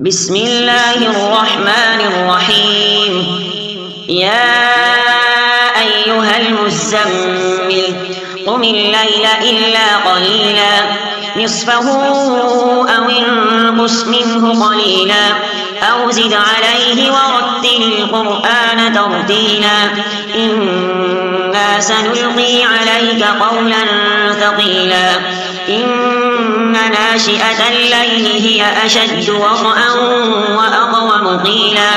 بسم الله الرحمن الرحيم. يا أيها المزمل قم الليل إلا قليلا نصفه أو انقص منه قليلا أو زد عليه ورتل القرآن ترتيلا إنا سنلقي عليك قولا ثقيلا إن ناشئة الليل هي أشد وطئا وأقوم قيلا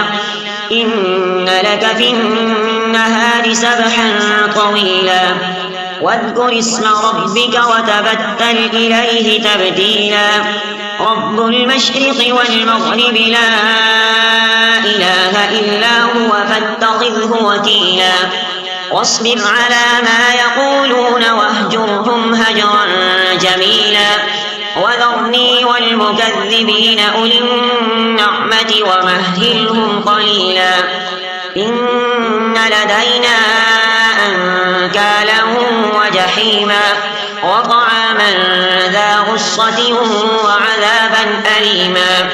إن لك في النهار سبحا طويلا واذكر اسم ربك وتبتل إليه تبتيلا رب المشرق والمغرب لا إله إلا هو فاتخذه وكيلا واصبر على ما يقولون واهجرهم هجرا جميلا وذرني والمكذبين أولي النعمة ومهلهم قليلا إن لدينا أنكالا وجحيما وطعاما ذا غصة وعذابا أليما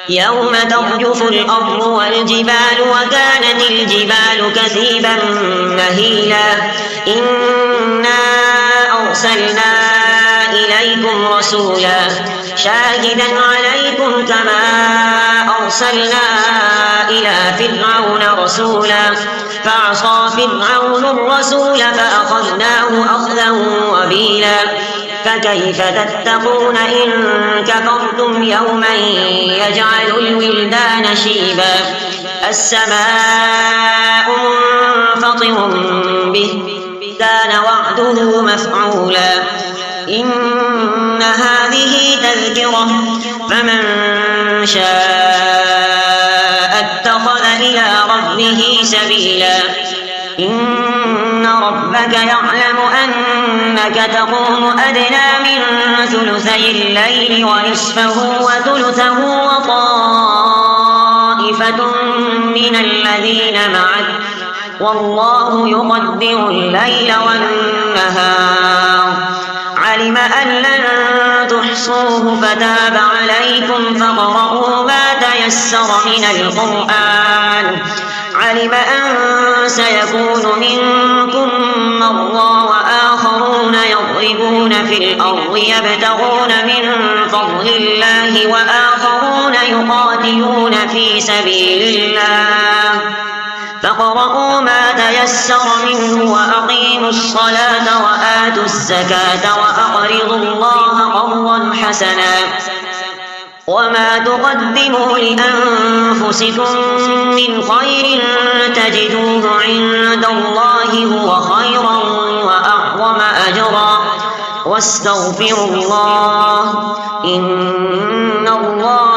يوم ترجف الأرض والجبال وكانت الجبال كثيبا مهيلا إنا أرسلنا إليكم رسولا شاهدا عليكم كما أرسلنا إلى فرعون رسولا فعصى فرعون الرسول فأخذناه أخذا وبيلا فكيف تتقون إن كفرتم يوما يجعل الولدان شيبا السماء منفطر به كان وعده مفعولا إن هذه تذكرة فمن شاء اتخذ إلى ربه سبيلا إن ربك يعلم أنك تقوم أدنى من ثلثي الليل ونصفه وثلثه وطائفة من الذين معك والله يقدر الليل والنهار علم أن لن تحصوه فتاب عليكم فاقرؤوا ما تيسر من القرآن علم أن سيكون منكم مرضى وآخرون يضربون في الأرض يبتغون من فضل الله وآخرون يقاتلون في سبيل الله فاقرؤوا ما تيسر منه وأقيموا الصلاة وآتوا الزكاة وأقرضوا الله قرضا حسنا وما تقدموا لأنفسكم من خير تجدوه عند الله هو خيرا وأعظم أجرا واستغفروا الله إن الله